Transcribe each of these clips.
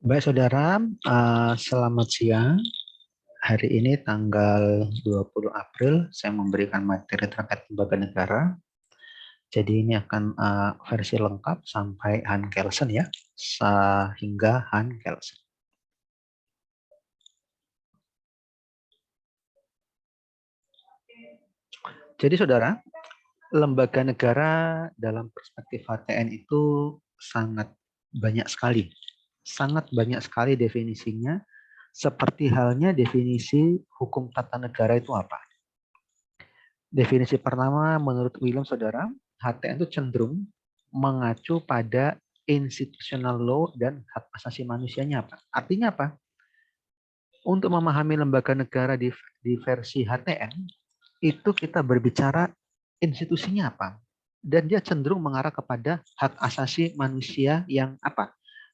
Baik saudara, selamat siang. Hari ini tanggal 20 April saya memberikan materi terkait lembaga negara. Jadi ini akan versi lengkap sampai Han Kelsen ya, sehingga Han Kelsen. Jadi saudara, lembaga negara dalam perspektif HTN itu sangat banyak sekali. Sangat banyak sekali definisinya, seperti halnya definisi hukum tata negara itu apa. Definisi pertama menurut Willem saudara, HTN itu cenderung mengacu pada institutional law dan hak asasi manusianya apa? Artinya apa? Untuk memahami lembaga negara di versi HTN, itu kita berbicara institusinya apa? Dan dia cenderung mengarah kepada hak asasi manusia yang apa?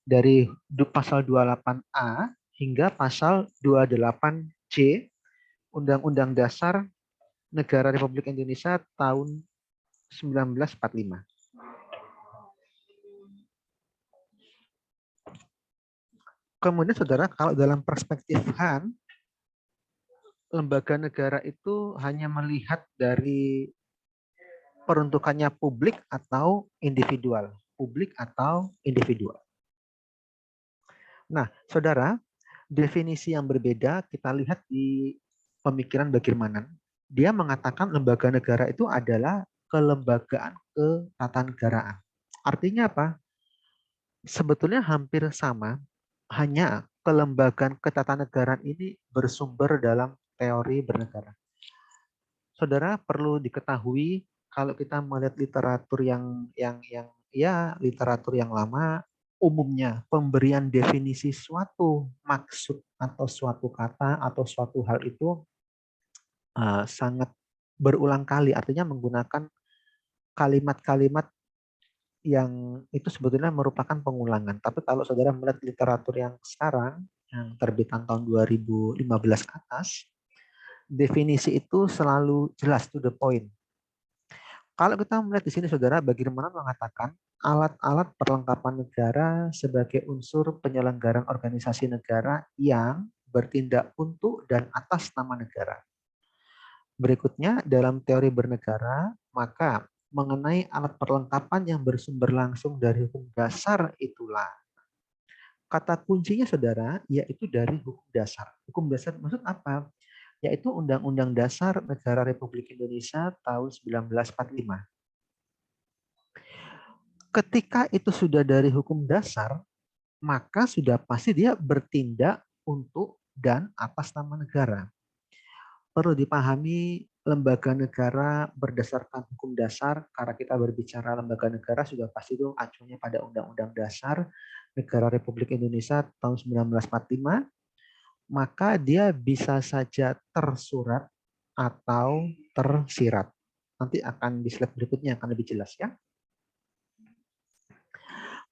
Dari pasal 28A hingga pasal 28C Undang-Undang Dasar Negara Republik Indonesia tahun 1945. Kemudian saudara, kalau dalam perspektif Han, lembaga negara itu hanya melihat dari peruntukannya publik atau individual. Publik atau individual. Nah, saudara, definisi yang berbeda kita lihat di pemikiran Bagirmanan. Dia mengatakan lembaga negara itu adalah kelembagaan ketatanegaraan. Artinya apa? Sebetulnya hampir sama, hanya kelembagaan ketatanegaraan ini bersumber dalam teori bernegara. Saudara perlu diketahui kalau kita melihat literatur literatur yang lama, umumnya pemberian definisi suatu maksud atau suatu kata atau suatu hal itu sangat berulang kali, artinya menggunakan kalimat-kalimat yang itu sebetulnya merupakan pengulangan. Tapi kalau saudara melihat literatur yang sekarang, yang terbitan tahun 2015 ke atas, definisi itu selalu jelas to the point. Kalau kita melihat di sini saudara, bagaimana mengatakan alat-alat perlengkapan negara sebagai unsur penyelenggaraan organisasi negara yang bertindak untuk dan atas nama negara. Berikutnya, dalam teori bernegara, maka mengenai alat perlengkapan yang bersumber langsung dari hukum dasar itulah. Kata kuncinya saudara, yaitu dari hukum dasar. Hukum dasar maksud apa? Yaitu Undang-Undang Dasar Negara Republik Indonesia tahun 1945. Ketika itu sudah dari hukum dasar, maka sudah pasti dia bertindak untuk dan atas nama negara. Perlu dipahami lembaga negara berdasarkan hukum dasar, karena kita berbicara lembaga negara sudah pasti itu acuannya pada Undang-Undang Dasar Negara Republik Indonesia tahun 1945, maka dia bisa saja tersurat atau tersirat. Nanti akan di slide berikutnya akan lebih jelas ya.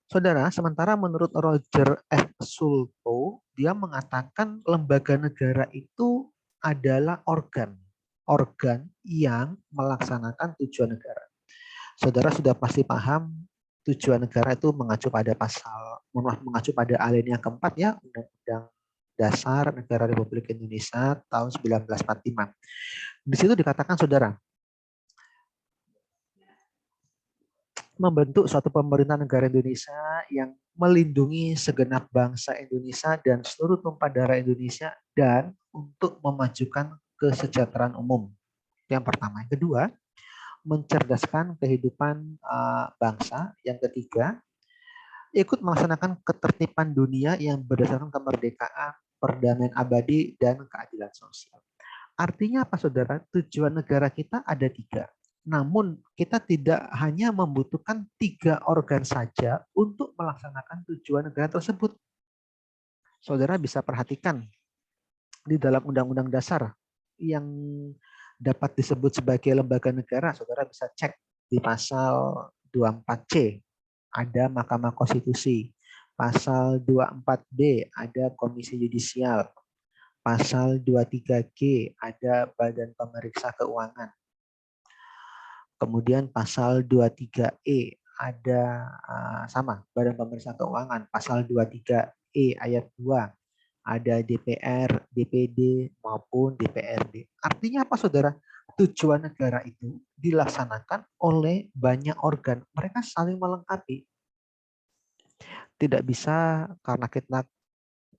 Saudara, sementara menurut Roger F. Sulto, dia mengatakan lembaga negara itu adalah organ yang melaksanakan tujuan negara. Saudara sudah pasti paham tujuan negara itu mengacu pada alinea keempat ya, Undang-Undang Dasar Negara Republik Indonesia tahun 1945. Di situ dikatakan saudara, membentuk suatu pemerintah negara Indonesia yang melindungi segenap bangsa Indonesia dan seluruh tumpah darah Indonesia dan untuk memajukan kesejahteraan umum. Yang pertama. Yang kedua, mencerdaskan kehidupan bangsa. Yang ketiga, ikut melaksanakan ketertiban dunia yang berdasarkan kemerdekaan, perdamaian abadi, dan keadilan sosial. Artinya apa saudara? Tujuan negara kita ada 3. Namun kita tidak hanya membutuhkan 3 organ saja untuk melaksanakan tujuan negara tersebut. Saudara bisa perhatikan di dalam Undang-Undang Dasar yang dapat disebut sebagai lembaga negara, saudara bisa cek di pasal 24C ada Mahkamah Konstitusi, pasal 24B ada Komisi Yudisial, pasal 23G ada Badan Pemeriksa Keuangan. Kemudian pasal 23E ada sama Badan Pemeriksa Keuangan, pasal 23 ayat 2. Ada DPR, DPD, maupun DPRD. Artinya apa, saudara? Tujuan negara itu dilaksanakan oleh banyak organ. Mereka saling melengkapi. Tidak bisa karena kita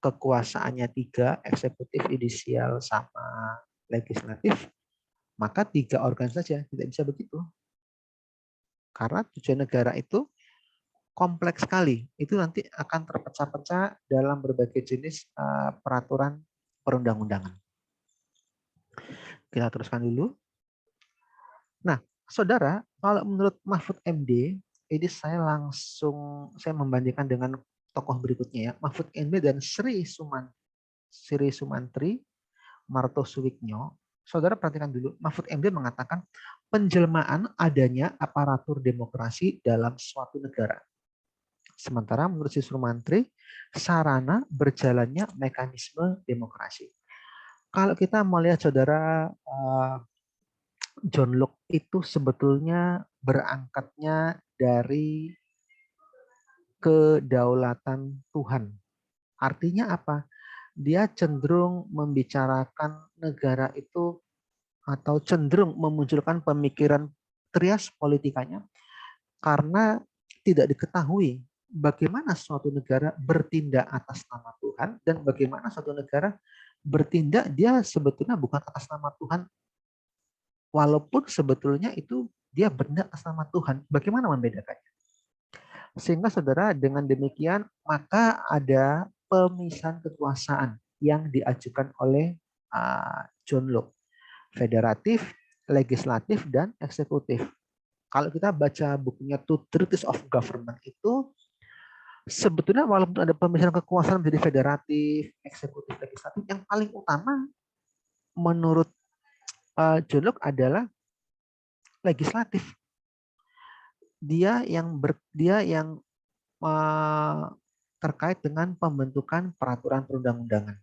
kekuasaannya 3, eksekutif, yudisial, sama legislatif, maka 3 organ saja. Tidak bisa begitu. Karena tujuan negara itu kompleks sekali. Itu nanti akan terpecah-pecah dalam berbagai jenis peraturan perundang-undangan. Kita teruskan dulu. Nah, saudara, kalau menurut Mahfud MD, ini saya membandingkan dengan tokoh berikutnya ya, Mahfud MD dan Sri Sumantri Martosuwiknyo. Saudara perhatikan dulu, Mahfud MD mengatakan penjelmaan adanya aparatur demokrasi dalam suatu negara. Sementara menurut si Sumantri, sarana berjalannya mekanisme demokrasi. Kalau kita melihat, saudara, John Locke itu sebetulnya berangkatnya dari kedaulatan Tuhan. Artinya apa? Dia cenderung membicarakan negara itu atau cenderung memunculkan pemikiran trias politikanya karena tidak diketahui bagaimana suatu negara bertindak atas nama Tuhan dan bagaimana suatu negara bertindak dia sebetulnya bukan atas nama Tuhan, walaupun sebetulnya itu dia bertindak atas nama Tuhan. Bagaimana membedakannya? Sehingga saudara, dengan demikian maka ada pemisahan kekuasaan yang diajukan oleh John Locke. Federatif, legislatif, dan eksekutif. Kalau kita baca bukunya Two Treatises of Government itu, sebetulnya walaupun ada pemisahan kekuasaan menjadi federatif, eksekutif, legislatif, yang paling utama menurut John Locke adalah legislatif. Dia yang terkait dengan pembentukan peraturan perundang-undangan.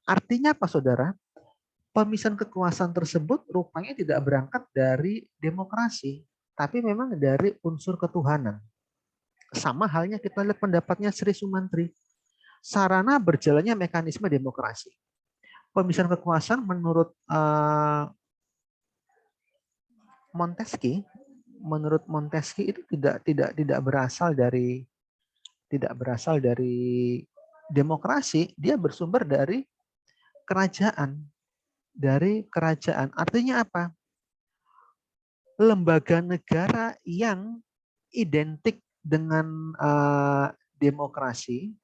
Artinya apa, saudara? Pemisahan kekuasaan tersebut rupanya tidak berangkat dari demokrasi, tapi memang dari unsur ketuhanan. Sama halnya kita lihat pendapatnya Sri Sumantri. Sarana berjalannya mekanisme demokrasi. Pemisahan kekuasaan menurut Montesquieu itu tidak berasal dari demokrasi, dia bersumber dari kerajaan. Artinya apa? Lembaga negara yang identik dengan demokrasi,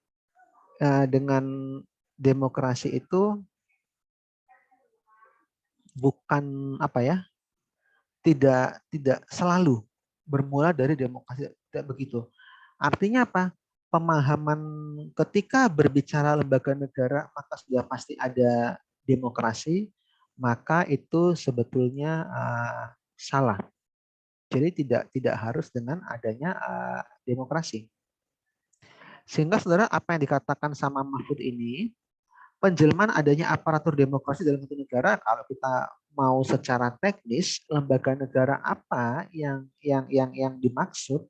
itu bukan tidak selalu bermula dari demokrasi, tidak begitu. Artinya apa? Pemahaman ketika berbicara lembaga negara maka sudah pasti ada demokrasi, maka itu sebetulnya salah. Jadi tidak harus dengan adanya demokrasi. Sehingga saudara, apa yang dikatakan sama Mahfud ini, penjelmaan adanya aparatur demokrasi dalam satu negara, kalau kita mau secara teknis lembaga negara apa yang dimaksud,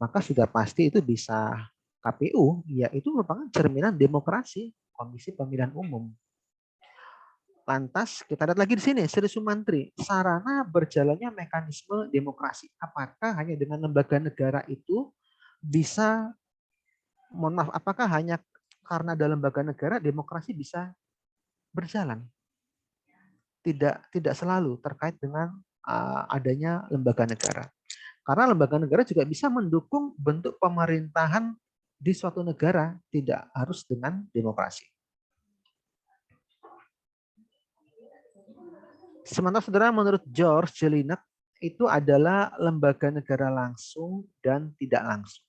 maka sudah pasti itu bisa KPU, yaitu merupakan cerminan demokrasi, Komisi Pemilihan Umum. Lantas kita lihat lagi di sini, Sri Sumantri, sarana berjalannya mekanisme demokrasi. Apakah hanya dengan lembaga negara itu bisa, apakah hanya karena ada lembaga negara demokrasi bisa berjalan? Tidak selalu terkait dengan adanya lembaga negara. Karena lembaga negara juga bisa mendukung bentuk pemerintahan di suatu negara, tidak harus dengan demokrasi. Sementara saudara, menurut George Jelinek, itu adalah lembaga negara langsung dan tidak langsung.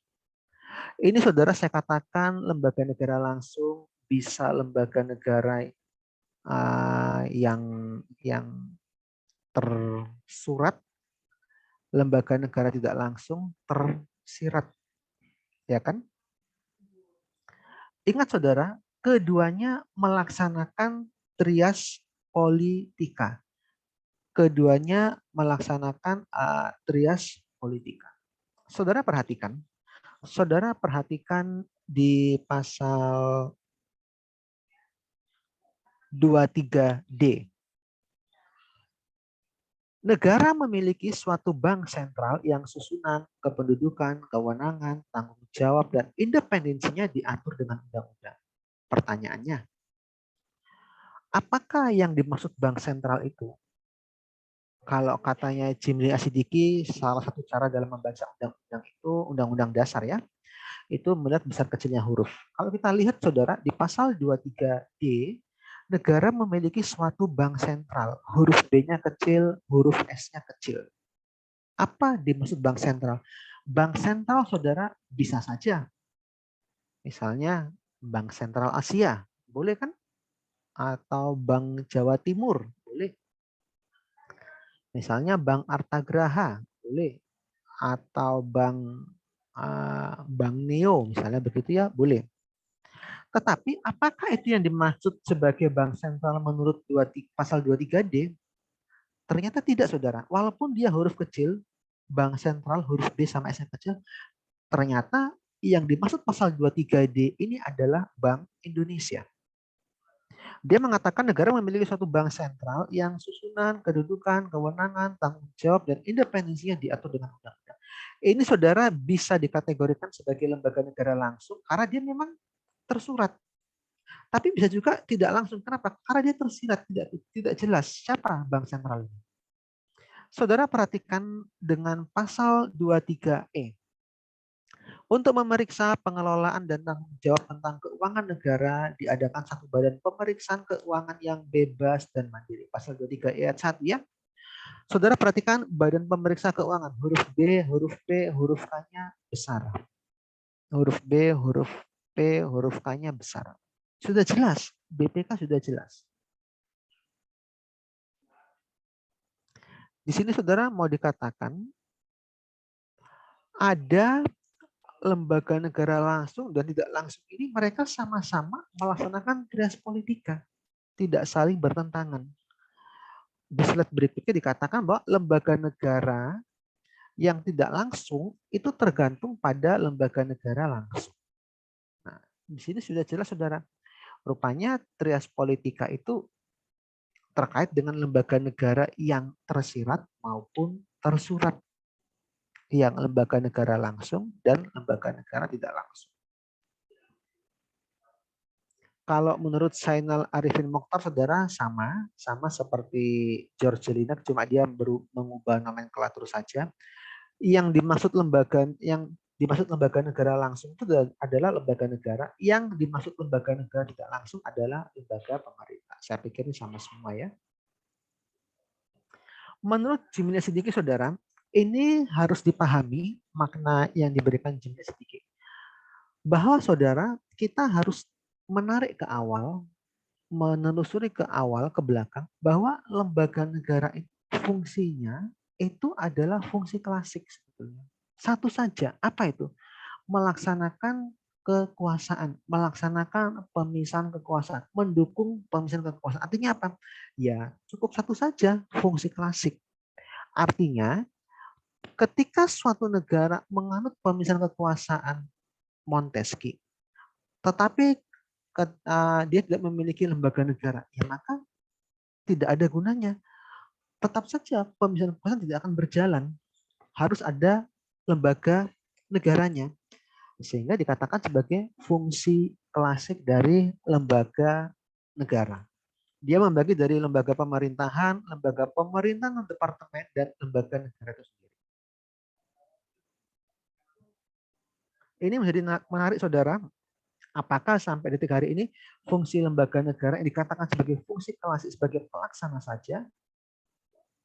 Ini saudara, saya katakan lembaga negara langsung bisa lembaga negara yang tersurat, lembaga negara tidak langsung tersirat, ya kan? Ingat saudara, keduanya melaksanakan trias politika. Keduanya melaksanakan trias politika. Saudara perhatikan di pasal 23D. Negara memiliki suatu bank sentral yang susunan, kependudukan, kewenangan, tanggung jawab, dan independensinya diatur dengan undang-undang. Pertanyaannya, apakah yang dimaksud bank sentral itu? Kalau katanya Jimli Asidiki, salah satu cara dalam membaca undang-undang itu, undang-undang dasar ya, itu melihat besar kecilnya huruf. Kalau kita lihat saudara, di pasal 23D, negara memiliki suatu bank sentral. Huruf B-nya kecil, huruf S-nya kecil. Apa dimaksud bank sentral? Bank sentral saudara bisa saja. Misalnya Bank Sentral Asia, boleh kan? Atau Bank Jawa Timur, boleh. Misalnya Bank Artagraha, boleh. Atau Bank Neo, misalnya begitu ya, boleh. Tetapi apakah itu yang dimaksud sebagai bank sentral menurut pasal 23D? Ternyata tidak, saudara. Walaupun dia huruf kecil, bank sentral huruf B sama S yang kecil, ternyata yang dimaksud pasal 23D ini adalah Bank Indonesia. Dia mengatakan negara memiliki suatu bank sentral yang susunan, kedudukan, kewenangan, tanggung jawab, dan independensinya diatur dengan undang-undang. Ini saudara bisa dikategorikan sebagai lembaga negara langsung karena dia memang tersurat. Tapi bisa juga tidak langsung. Kenapa? Karena dia tersirat, tidak jelas siapa bank sentral ini. Saudara perhatikan dengan pasal 23E. Untuk memeriksa pengelolaan dan tanggung jawab tentang keuangan negara, diadakan satu badan pemeriksaan keuangan yang bebas dan mandiri. Pasal 23 ayat 1 ya. Saudara perhatikan badan pemeriksa keuangan. Huruf B, huruf P, huruf K-nya besar. Huruf B, huruf P, huruf K-nya besar. Sudah jelas. BPK sudah jelas. Di sini saudara mau dikatakan ada lembaga negara langsung dan tidak langsung ini mereka sama-sama melaksanakan trias politika, tidak saling bertentangan. Di slide berikutnya dikatakan bahwa lembaga negara yang tidak langsung itu tergantung pada lembaga negara langsung. Nah, di sini sudah jelas saudara. Rupanya trias politika itu terkait dengan lembaga negara yang tersirat maupun tersurat. Yang lembaga negara langsung dan lembaga negara tidak langsung. Kalau menurut Zainal Arifin Mokhtar, saudara, sama seperti George Linak, cuma dia mengubah nomenklatur saja. Yang dimaksud lembaga negara langsung itu adalah lembaga negara, yang dimaksud lembaga negara tidak langsung adalah lembaga pemerintah. Saya pikir ini sama semua ya. Menurut Jimli Sidiki, saudara, ini harus dipahami makna yang diberikan Jimli Sidiki. Bahwa saudara, kita harus menarik ke awal, menelusuri ke awal, ke belakang, bahwa lembaga negara itu fungsinya itu adalah fungsi klasik sebetulnya. Satu saja, apa itu? Melaksanakan kekuasaan, melaksanakan pemisahan kekuasaan, mendukung pemisahan kekuasaan. Artinya apa? Ya, cukup satu saja, fungsi klasik. Artinya, ketika suatu negara menganut pemisahan kekuasaan Montesquieu, tetapi dia tidak memiliki lembaga negara, ya maka tidak ada gunanya. Tetap saja pemisahan kekuasaan tidak akan berjalan. Harus ada lembaga negaranya. Sehingga dikatakan sebagai fungsi klasik dari lembaga negara. Dia membagi dari lembaga pemerintahan, departemen, dan lembaga negara itu sendiri. Ini menjadi menarik, saudara. Apakah sampai detik hari ini fungsi lembaga negara yang dikatakan sebagai fungsi klasik sebagai pelaksana saja?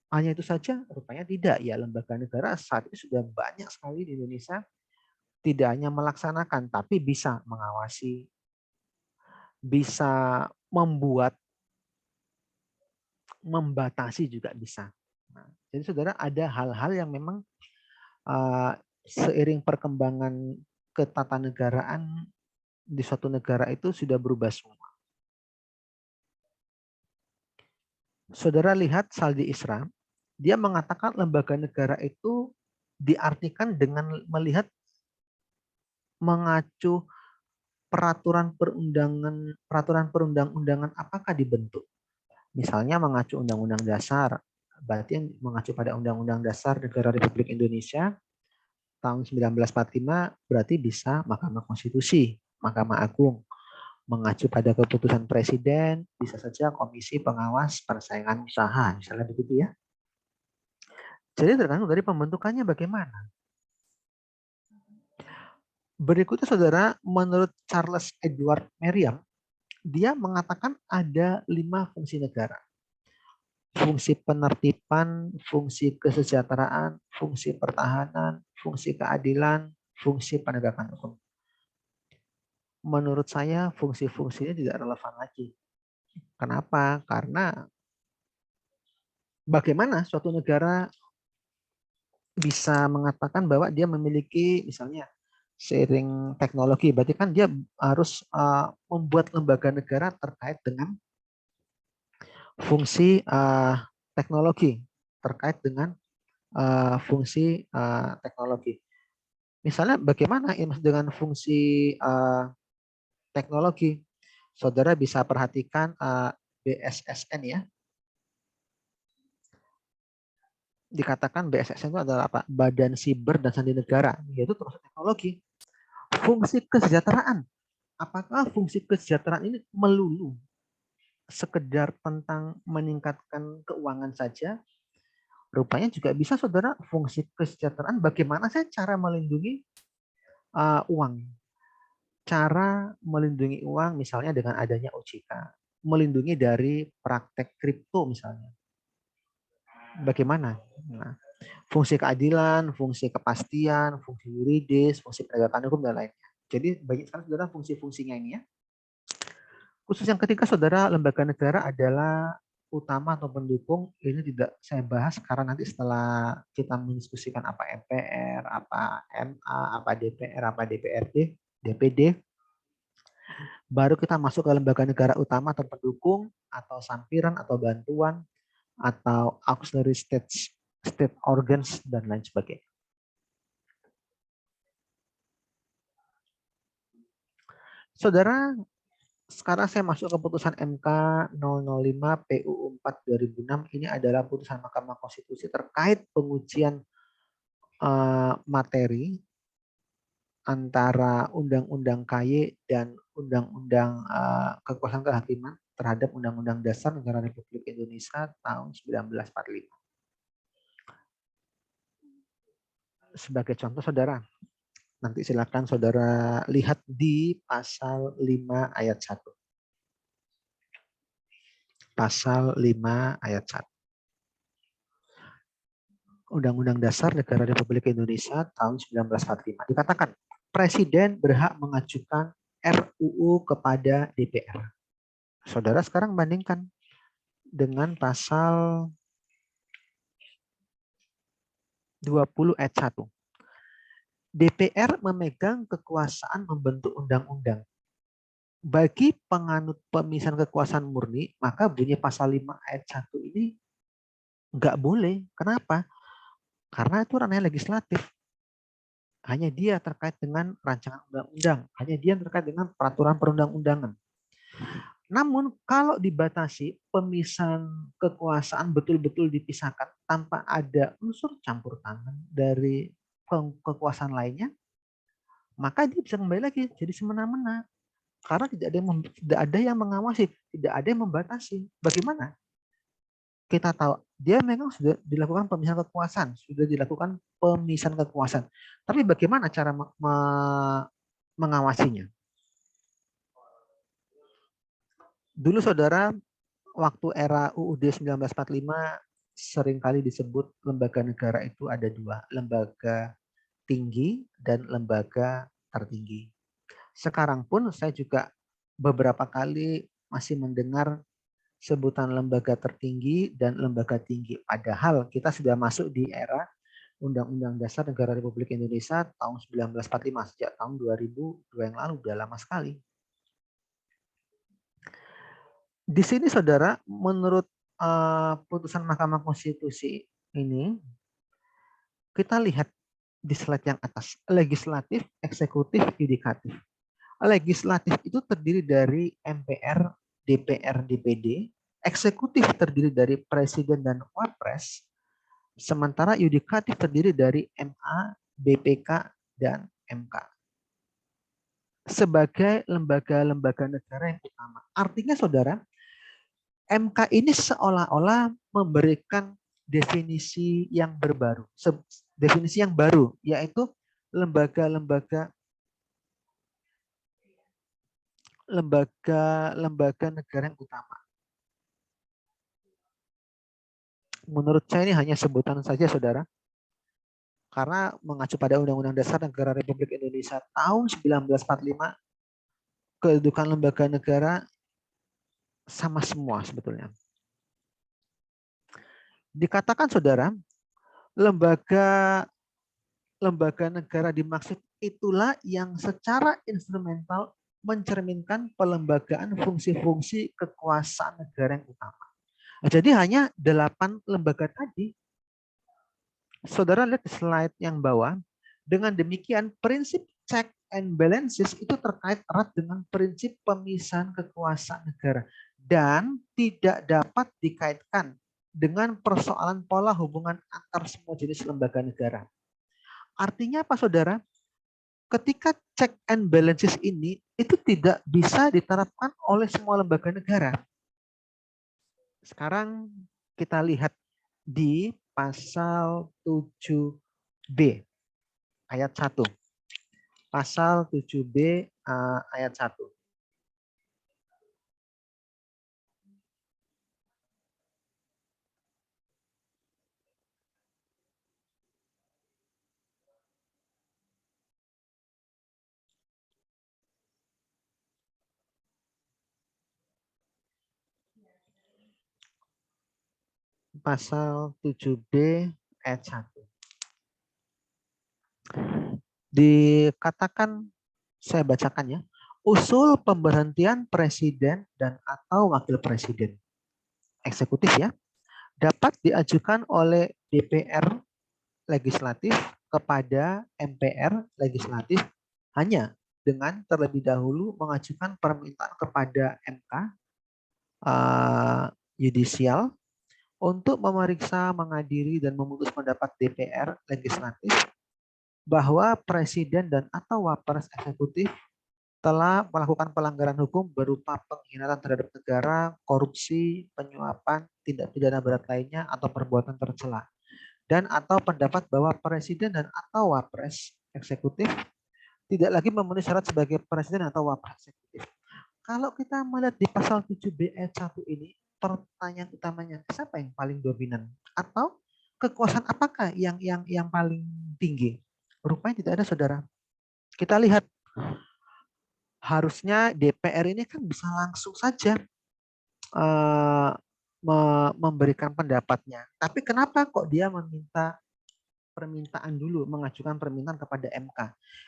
Hanya itu saja? Rupanya tidak. Ya, lembaga negara saat ini sudah banyak sekali di Indonesia, tidak hanya melaksanakan, tapi bisa mengawasi, bisa membuat, membatasi juga bisa. Nah, jadi saudara, ada hal-hal yang memang seiring perkembangan ketatanegaraan di suatu negara itu sudah berubah semua. Saudara lihat Saldi Isra, dia mengatakan lembaga negara itu diartikan dengan melihat mengacu peraturan perundang-undangan apakah dibentuk? Misalnya mengacu Undang-Undang Dasar, berarti yang mengacu pada Undang-Undang Dasar Negara Republik Indonesia tahun 1945 berarti bisa Mahkamah Konstitusi, Mahkamah Agung. Mengacu pada keputusan Presiden, bisa saja Komisi Pengawas Persaingan Usaha, misalnya begitu ya. Jadi tergantung dari pembentukannya bagaimana. Berikutnya saudara, menurut Charles Edward Merriam, dia mengatakan ada 5 fungsi negara. Fungsi penertiban, fungsi kesejahteraan, fungsi pertahanan, fungsi keadilan, fungsi penegakan hukum. Menurut saya fungsi-fungsinya tidak relevan lagi. Kenapa? Karena bagaimana suatu negara bisa mengatakan bahwa dia memiliki misalnya seiring teknologi, berarti kan dia harus membuat lembaga negara terkait dengan fungsi teknologi, terkait dengan fungsi teknologi. Misalnya bagaimana dengan fungsi teknologi? Saudara bisa perhatikan BSSN ya. Dikatakan BSSN itu adalah apa? Badan Siber dan Sandi Negara, yaitu termasuk teknologi. Fungsi kesejahteraan. Apakah fungsi kesejahteraan ini melulu sekedar tentang meningkatkan keuangan saja? Rupanya juga bisa saudara, fungsi kesejahteraan bagaimana saya cara melindungi uang. Cara melindungi uang misalnya dengan adanya OJK. Melindungi dari praktek kripto misalnya. Bagaimana? Nah, fungsi keadilan, fungsi kepastian, fungsi yuridis, fungsi penegakan hukum, dan lainnya. Jadi banyak sekali saudara fungsi-fungsinya ini ya. Khusus yang ketiga saudara, lembaga negara adalah utama atau pendukung. Ini tidak saya bahas karena nanti setelah kita mendiskusikan apa MPR, apa MA, apa DPR, apa DPRD, DPD, baru kita masuk ke lembaga negara utama atau pendukung, atau sampiran, atau bantuan, atau auxiliary state organs, dan lain sebagainya. Saudara, sekarang saya masuk ke putusan MK 005 PUU 4 2006. Ini adalah putusan Mahkamah Konstitusi terkait pengujian materi antara Undang-Undang KY dan Undang-Undang Kekuasaan Kehakiman terhadap Undang-Undang Dasar Negara Republik Indonesia tahun 1945. Sebagai contoh saudara, nanti silakan saudara lihat di pasal 5 ayat 1. Pasal 5 ayat 1. Undang-Undang Dasar Negara Republik Indonesia tahun 1945. Dikatakan, Presiden berhak mengajukan RUU kepada DPR. Saudara sekarang bandingkan dengan pasal 20 ayat 1. DPR memegang kekuasaan membentuk undang-undang. Bagi penganut pemisahan kekuasaan murni, maka bunyi pasal 5 ayat 1 ini nggak boleh. Kenapa? Karena itu ranahnya legislatif. Hanya dia terkait dengan rancangan undang-undang. Hanya dia terkait dengan peraturan perundang-undangan. Namun kalau dibatasi pemisahan kekuasaan betul-betul dipisahkan tanpa ada unsur campur tangan dari kekuasaan lainnya, maka dia bisa kembali lagi jadi semena-mena. Karena tidak ada yang mengawasi, tidak ada yang membatasi. Bagaimana? Kita tahu dia memang sudah dilakukan pemisahan kekuasaan, sudah dilakukan pemisahan kekuasaan. Tapi bagaimana cara mengawasinya? Dulu saudara, waktu era UUD 1945 seringkali disebut lembaga negara itu ada dua, lembaga tinggi dan lembaga tertinggi. Sekarang pun saya juga beberapa kali masih mendengar sebutan lembaga tertinggi dan lembaga tinggi. Padahal kita sudah masuk di era Undang-Undang Dasar Negara Republik Indonesia tahun 1945, sejak tahun 2002 yang lalu, udah lama sekali. Di sini saudara, menurut putusan Mahkamah Konstitusi ini, kita lihat di slide yang atas, legislatif, eksekutif, yudikatif. Legislatif itu terdiri dari MPR, DPR, DPD. Eksekutif terdiri dari Presiden dan Wapres. Sementara yudikatif terdiri dari MA, BPK, dan MK. Sebagai lembaga-lembaga negara yang utama. Artinya saudara, MK ini seolah-olah memberikan definisi yang baru, definisi yang baru, yaitu lembaga-lembaga negara yang utama. Menurut saya ini hanya sebutan saja, saudara, karena mengacu pada Undang-Undang Dasar Negara Republik Indonesia tahun 1945, kedudukan lembaga negara sama semua sebetulnya. Dikatakan, saudara, lembaga negara dimaksud itulah yang secara instrumental mencerminkan pelembagaan fungsi-fungsi kekuasaan negara yang utama. Jadi hanya 8 lembaga tadi. Saudara lihat di slide yang bawah. Dengan demikian prinsip check and balances itu terkait erat dengan prinsip pemisahan kekuasaan negara dan tidak dapat dikaitkan dengan persoalan pola hubungan antar semua jenis lembaga negara. Artinya apa, saudara? Ketika check and balances ini itu tidak bisa diterapkan oleh semua lembaga negara. Sekarang kita lihat di pasal 7B ayat 1. Pasal 7B ayat 1. Pasal 7B ayat 1. Dikatakan, saya bacakan ya, usul pemberhentian presiden dan atau wakil presiden eksekutif ya dapat diajukan oleh DPR legislatif kepada MPR legislatif hanya dengan terlebih dahulu mengajukan permintaan kepada MK yudisial untuk memeriksa, mengadili, dan memutus pendapat DPR legislatif bahwa presiden dan atau wapres eksekutif telah melakukan pelanggaran hukum berupa pengkhianatan terhadap negara, korupsi, penyuapan, tindak pidana berat lainnya, atau perbuatan tercela. Dan atau pendapat bahwa presiden dan atau wapres eksekutif tidak lagi memenuhi syarat sebagai presiden atau wapres eksekutif. Kalau kita melihat di pasal 7B ayat 1 ini, pertanyaan utamanya, siapa yang paling dominan? Atau kekuasaan apakah yang paling tinggi? Rupanya tidak ada, saudara. Kita lihat, harusnya DPR ini kan bisa langsung saja memberikan pendapatnya. Tapi kenapa kok dia meminta permintaan dulu, mengajukan permintaan kepada MK.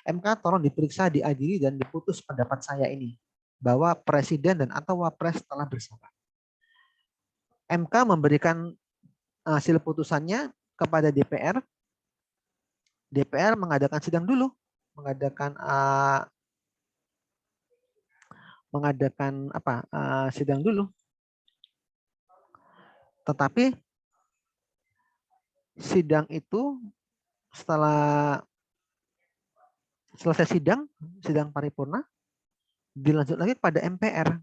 MK tolong diperiksa, diadili, dan diputus pendapat saya ini bahwa presiden dan atau wapres telah bersalah. MK memberikan hasil putusannya kepada DPR. DPR mengadakan sidang dulu, sidang dulu. Tetapi sidang itu setelah selesai sidang paripurna, dilanjut lagi kepada MPR.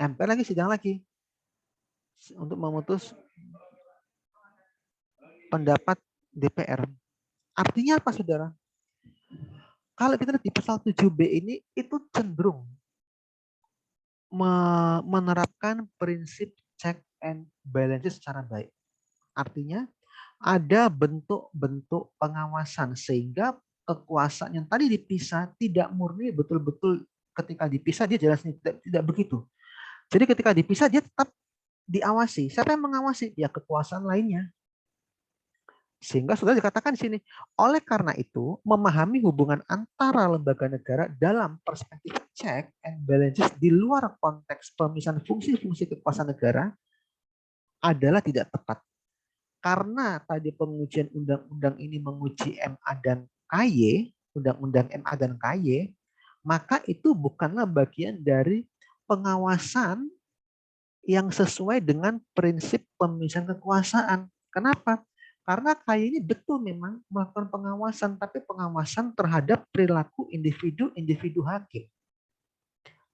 MPR lagi sidang lagi untuk memutus pendapat DPR. Artinya apa, saudara? Kalau kita lihat di pasal 7B ini, itu cenderung menerapkan prinsip check and balance secara baik. Artinya ada bentuk-bentuk pengawasan sehingga kekuasaan yang tadi dipisah tidak murni betul-betul ketika dipisah dia jelas tidak begitu. Jadi ketika dipisah dia tetap diawasi. Siapa yang mengawasi? Ya kekuasaan lainnya. Sehingga sudah dikatakan di sini, oleh karena itu memahami hubungan antara lembaga negara dalam perspektif check and balances di luar konteks pemisahan fungsi-fungsi kekuasaan negara adalah tidak tepat. Karena tadi pengujian undang-undang ini menguji MA dan KY, undang-undang MA dan KY, maka itu bukanlah bagian dari pengawasan yang sesuai dengan prinsip pemisahan kekuasaan. Kenapa? Karena KAI ini betul memang melakukan pengawasan, tapi pengawasan terhadap perilaku individu-individu hakim.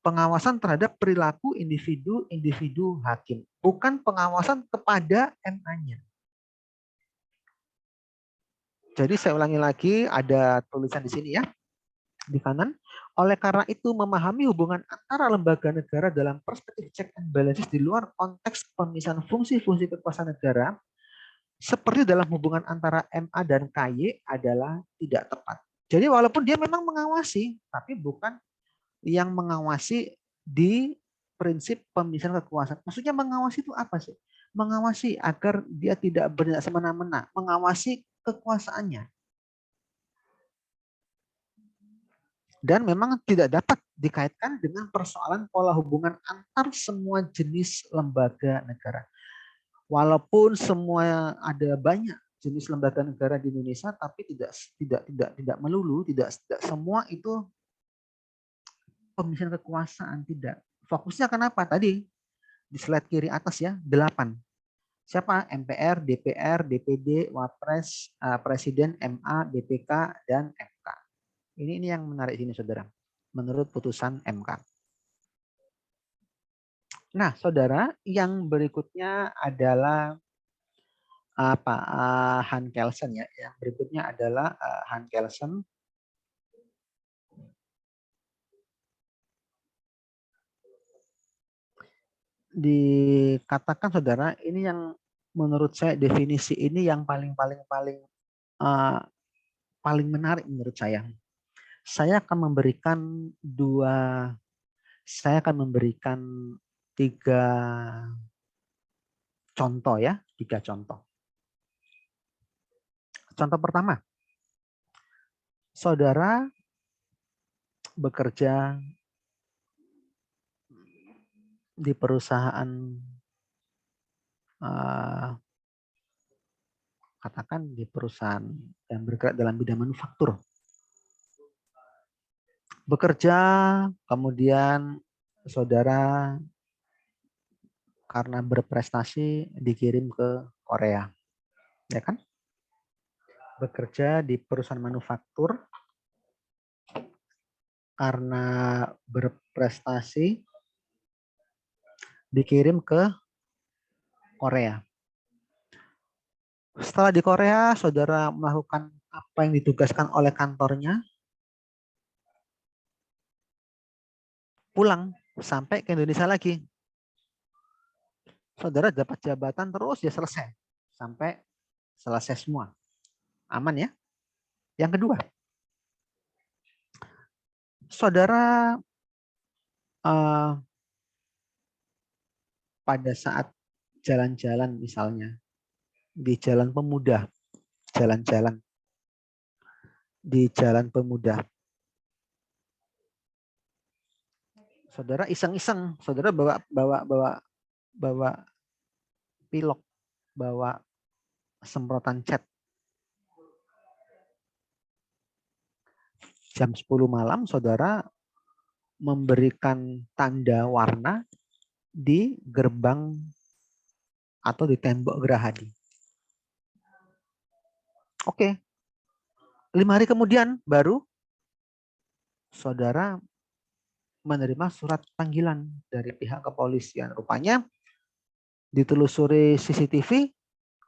Pengawasan terhadap perilaku individu-individu hakim, bukan pengawasan kepada MA-nya. Jadi saya ulangi lagi, ada tulisan di sini ya, di kanan. Oleh karena itu, memahami hubungan antara lembaga negara dalam perspektif check and balances di luar konteks pemisahan fungsi-fungsi kekuasaan negara, seperti dalam hubungan antara MA dan KY adalah tidak tepat. Jadi walaupun dia memang mengawasi, tapi bukan yang mengawasi di prinsip pemisahan kekuasaan. Maksudnya mengawasi itu apa sih? Mengawasi agar dia tidak bertindak semena-mena, mengawasi kekuasaannya. Dan memang tidak dapat dikaitkan dengan persoalan pola hubungan antar semua jenis lembaga negara. Walaupun semua ada banyak jenis lembaga negara di Indonesia, tapi tidak melulu, tidak semua itu pemisahan kekuasaan, tidak. Fokusnya kenapa? Tadi di slide kiri atas ya, 8. Siapa? MPR, DPR, DPD, Wapres, Presiden, MA, BPK, dan MK. Ini yang menarik sini, saudara. Menurut putusan MK. Nah, saudara, yang berikutnya adalah apa? Han Kelsen ya. Yang berikutnya adalah Han Kelsen. Dikatakan, saudara, ini yang menurut saya definisi ini yang paling menarik menurut saya. Saya akan memberikan tiga contoh ya, 3 contoh. Contoh pertama, saudara bekerja di perusahaan, katakan di perusahaan yang bergerak dalam bidang manufaktur. Bekerja, kemudian saudara karena berprestasi dikirim ke Korea, ya kan? Bekerja di perusahaan manufaktur karena berprestasi dikirim ke Korea. Setelah di Korea, saudara melakukan apa yang ditugaskan oleh kantornya, pulang sampai ke Indonesia lagi. Saudara dapat jabatan terus ya, selesai. Sampai selesai semua. Aman ya? Yang kedua, saudara pada saat jalan-jalan misalnya, di Jalan Pemuda, jalan-jalan di Jalan Pemuda, saudara iseng-iseng, saudara bawa pilok, bawa semprotan cat. Jam 10 malam saudara memberikan tanda warna di gerbang atau di tembok Gerahadi. Oke. 5 hari kemudian baru saudara menerima surat panggilan dari pihak kepolisian. Rupanya ditelusuri CCTV,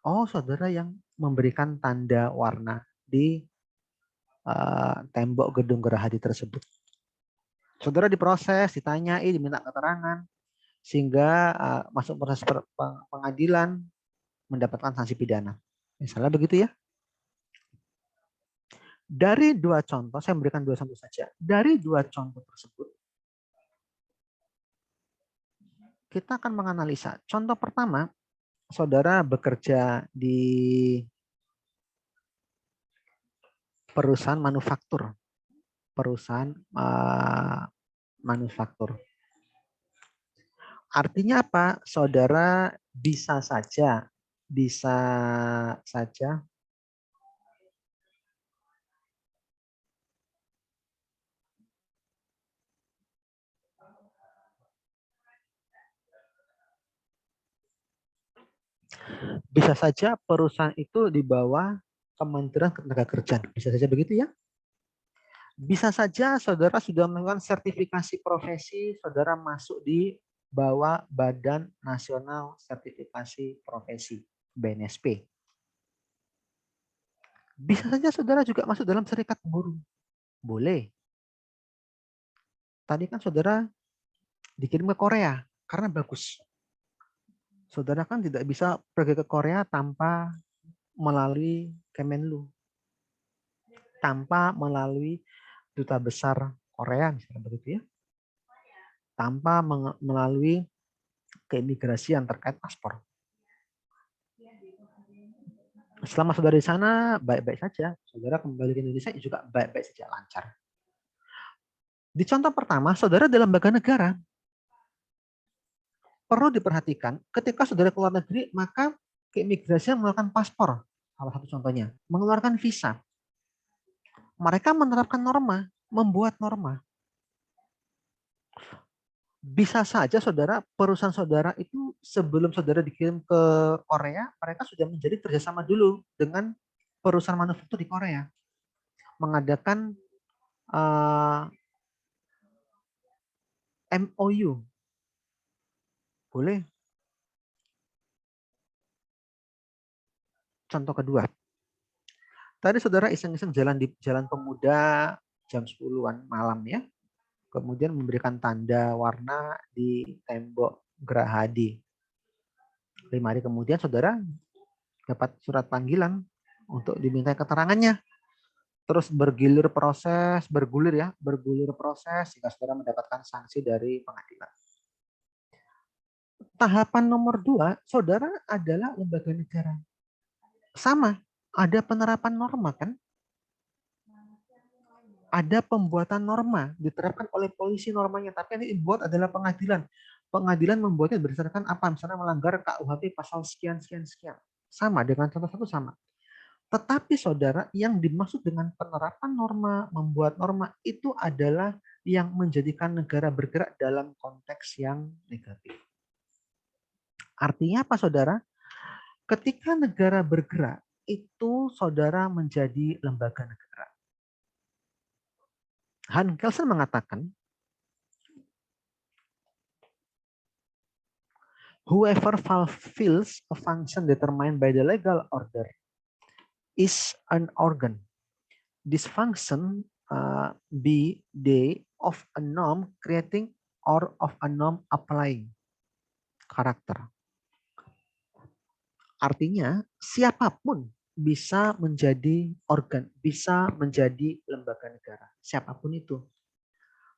oh saudara yang memberikan tanda warna di tembok gedung Gerahadi tersebut. Saudara diproses, ditanyai, diminta keterangan, sehingga masuk proses pengadilan, mendapatkan sanksi pidana. Misalnya begitu ya. Dari 2 contoh, saya memberikan 2 contoh saja. Dari 2 contoh tersebut, kita akan menganalisa. Contoh pertama, saudara bekerja di perusahaan manufaktur. Perusahaan manufaktur. Artinya apa? Saudara bisa saja Bisa saja perusahaan itu di bawah Kementerian Ketenagakerjaan. Bisa saja begitu ya. Bisa saja saudara sudah melakukan sertifikasi profesi, saudara masuk di bawah Badan Nasional Sertifikasi Profesi, BNSP. Bisa saja saudara juga masuk dalam serikat buruh. Boleh. Tadi kan saudara dikirim ke Korea karena bagus. Saudara kan tidak bisa pergi ke Korea tanpa melalui Kemenlu, tanpa melalui duta besar Korea misalnya begitu ya, tanpa melalui keimigrasian terkait paspor. Selama saudara di sana baik-baik saja, saudara kembali ke Indonesia juga baik-baik saja, lancar. Di contoh pertama, saudara dalam lembaga negara, perlu diperhatikan ketika saudara keluar negeri, maka keimigrasian mengeluarkan paspor, salah satu contohnya, mengeluarkan visa. Mereka menerapkan norma, membuat norma. Bisa saja saudara, perusahaan saudara itu sebelum saudara dikirim ke Korea, mereka sudah menjadi kerjasama dulu dengan perusahaan manufaktur di Korea, mengadakan MOU. Boleh. Contoh kedua, tadi saudara iseng-iseng jalan di Jalan Pemuda jam 10-an malam ya, kemudian memberikan tanda warna di tembok Gerahadi. 5 hari kemudian saudara dapat surat panggilan untuk diminta keterangannya. Terus bergulir proses hingga saudara mendapatkan sanksi dari pengadilan. Tahapan nomor 2, saudara adalah lembaga negara. Sama, ada penerapan norma kan? Ada pembuatan norma, diterapkan oleh polisi normanya, tapi yang dibuat adalah pengadilan. Pengadilan membuatnya berdasarkan apa? Misalnya melanggar KUHP pasal sekian. Sama, dengan contoh satu sama. Tetapi saudara, yang dimaksud dengan penerapan norma, membuat norma, itu adalah yang menjadikan negara bergerak dalam konteks yang negatif. Artinya apa saudara? Ketika negara bergerak, itu saudara menjadi lembaga negara. Hans Kelsen mengatakan, whoever fulfills a function determined by the legal order is an organ. This function be they of a norm creating or of a norm applying. Karakter. Artinya siapapun bisa menjadi organ, bisa menjadi lembaga negara. Siapapun itu.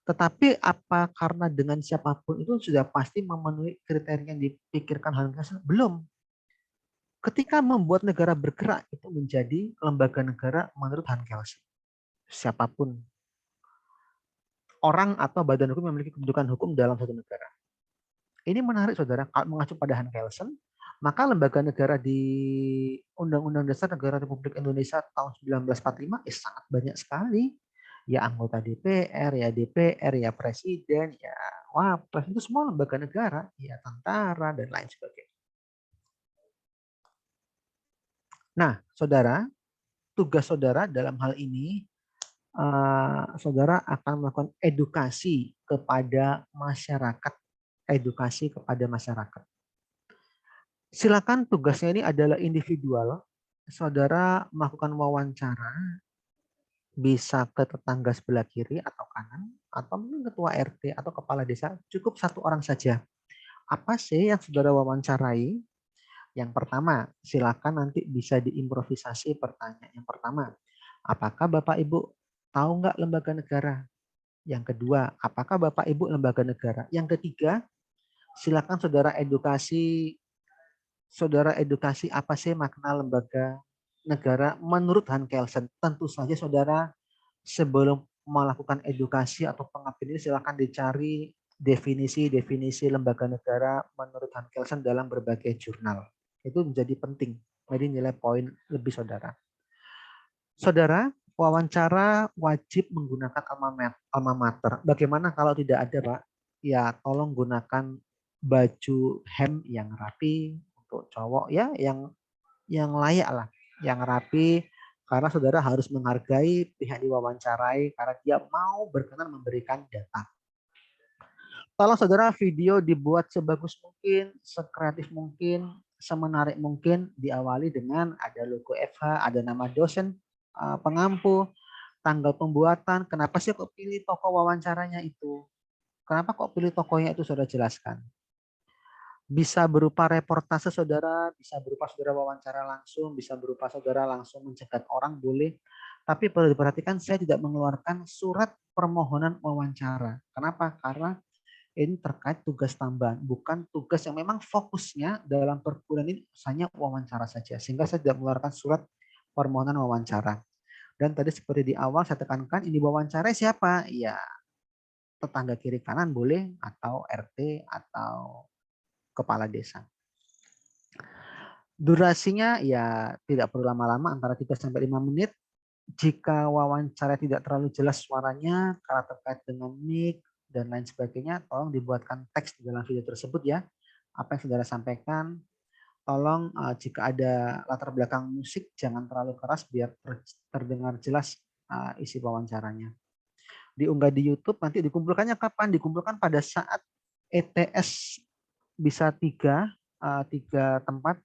Tetapi apa karena dengan siapapun itu sudah pasti memenuhi kriteria yang dipikirkan Hans Kelsen? Belum. Ketika membuat negara bergerak itu menjadi lembaga negara menurut Hans Kelsen. Siapapun. Orang atau badan hukum yang memiliki kedudukan hukum dalam satu negara. Ini menarik saudara, kalau mengacu pada Hans Kelsen, maka lembaga negara di Undang-Undang Dasar Negara Republik Indonesia tahun 1945 sangat banyak sekali. Ya anggota DPR, ya DPR, ya presiden, ya wapres, itu semua lembaga negara, ya tentara, dan lain sebagainya. Nah, saudara, tugas saudara dalam hal ini, saudara akan melakukan edukasi kepada masyarakat. Edukasi kepada masyarakat. Silakan tugasnya ini adalah individual. Saudara melakukan wawancara, bisa ke tetangga sebelah kiri atau kanan, atau mungkin ketua RT atau kepala desa, cukup satu orang saja. Apa sih yang saudara wawancarai? Yang pertama, silakan nanti bisa diimprovisasi pertanyaan. Yang pertama, apakah Bapak Ibu tahu nggak lembaga negara? Yang kedua, apakah Bapak Ibu lembaga negara? Yang ketiga, silakan saudara edukasi apa sih makna lembaga negara menurut Hans Kelsen. Tentu saja saudara sebelum melakukan edukasi atau pengabdian ini silakan dicari definisi lembaga negara menurut Hans Kelsen dalam berbagai jurnal. Itu menjadi penting. Jadi nilai poin lebih saudara. Saudara, wawancara wajib menggunakan alma mater. Bagaimana kalau tidak ada, Pak? Ya, tolong gunakan baju hem yang rapi untuk cowok ya, yang yang layak lah, yang rapi, karena saudara harus menghargai pihak diwawancarai karena dia mau berkenan memberikan data. Tolong saudara video dibuat sebagus mungkin, sekreatif mungkin, semenarik mungkin, diawali dengan ada logo FH, ada nama dosen pengampu, tanggal pembuatan, kenapa sih kok pilih toko wawancaranya itu? Kenapa kok pilih tokonya itu saudara jelaskan. Bisa berupa reportase saudara, bisa berupa saudara wawancara langsung, bisa berupa saudara langsung mencegat orang boleh. Tapi perlu diperhatikan saya tidak mengeluarkan surat permohonan wawancara. Kenapa? Karena ini terkait tugas tambahan, bukan tugas yang memang fokusnya dalam perkuliahan ini hanya wawancara saja. Sehingga saya tidak mengeluarkan surat permohonan wawancara. Dan tadi seperti di awal saya tekankan, ini wawancara siapa? Ya tetangga kiri kanan boleh, atau RT, atau kepala desa. Durasinya ya tidak perlu lama-lama, antara 3-5 menit. Jika wawancara tidak terlalu jelas suaranya karena terkait dengan mic dan lain sebagainya, tolong dibuatkan teks di dalam video tersebut ya. Apa yang saudara sampaikan, tolong jika ada latar belakang musik jangan terlalu keras biar terdengar jelas isi wawancaranya. Diunggah di YouTube, nanti dikumpulkannya kapan? Dikumpulkan pada saat ETS bisa tiga tempat,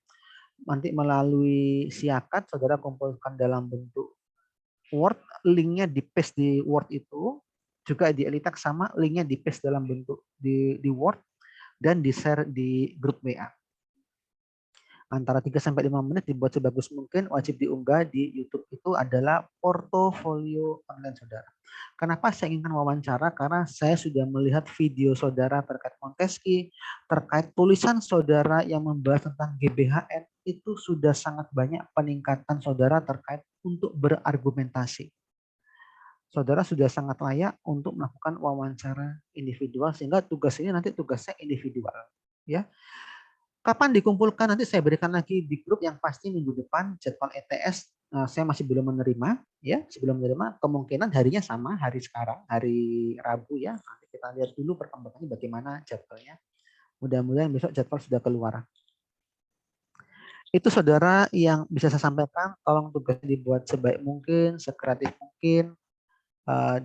nanti melalui Siakat saudara kumpulkan dalam bentuk Word, linknya di paste di Word itu, juga di Elitax sama linknya di paste dalam bentuk di Word dan di share di grup WA. Antara 3-5 menit dibuat sebagus mungkin, wajib diunggah di YouTube itu adalah portofolio online saudara. Kenapa saya inginkan wawancara? Karena saya sudah melihat video saudara terkait Montesquieu, terkait tulisan saudara yang membahas tentang GBHN, itu sudah sangat banyak peningkatan saudara terkait untuk berargumentasi. Saudara sudah sangat layak untuk melakukan wawancara individual, sehingga tugas ini nanti tugasnya individual. Ya, kapan dikumpulkan? Nanti saya berikan lagi di grup, yang pasti minggu depan jadwal ETS saya masih belum menerima ya, sebelum menerima kemungkinan harinya sama hari sekarang, hari Rabu ya. Nanti kita lihat dulu perkembangannya bagaimana jadwalnya. Mudah-mudahan besok jadwal sudah keluar. Itu saudara yang bisa saya sampaikan, tolong tugasnya dibuat sebaik mungkin, sekreatif mungkin,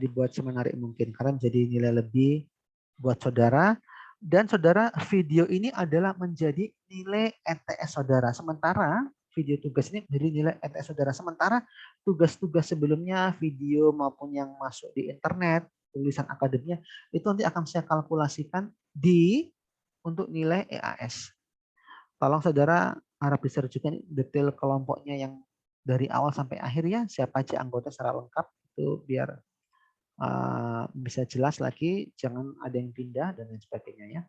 dibuat semenarik mungkin karena menjadi nilai lebih buat saudara. Dan saudara, video ini adalah menjadi nilai ETS saudara. Sementara video tugas ini menjadi nilai ETS saudara. Sementara tugas-tugas sebelumnya, video maupun yang masuk di internet, tulisan akademiknya, itu nanti akan saya kalkulasikan untuk nilai EAS. Tolong saudara harap diserjukan detail kelompoknya yang dari awal sampai akhir ya, siapa aja anggota secara lengkap, itu biar bisa jelas lagi, jangan ada yang pindah dan lain sebagainya ya.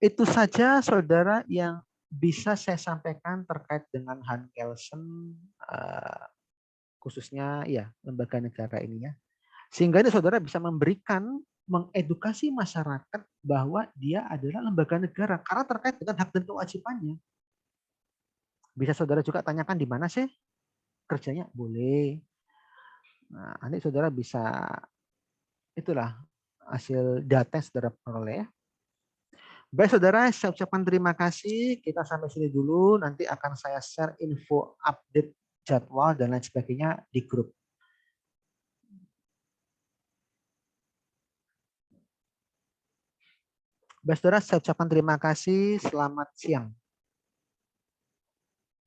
Itu saja saudara yang bisa saya sampaikan terkait dengan Han Kelsen, khususnya ya lembaga negara ini ya. Sehingga ini saudara bisa memberikan, mengedukasi masyarakat bahwa dia adalah lembaga negara karena terkait dengan hak dan kewajibannya. Bisa saudara juga tanyakan di mana sih kerjanya, boleh. Nah, nanti saudara bisa, itulah hasil data yang saudara peroleh. Baik saudara, saya ucapkan terima kasih. Kita sampai sini dulu. Nanti akan saya share info update jadwal dan lain sebagainya di grup. Baik saudara, saya ucapkan terima kasih. Selamat siang.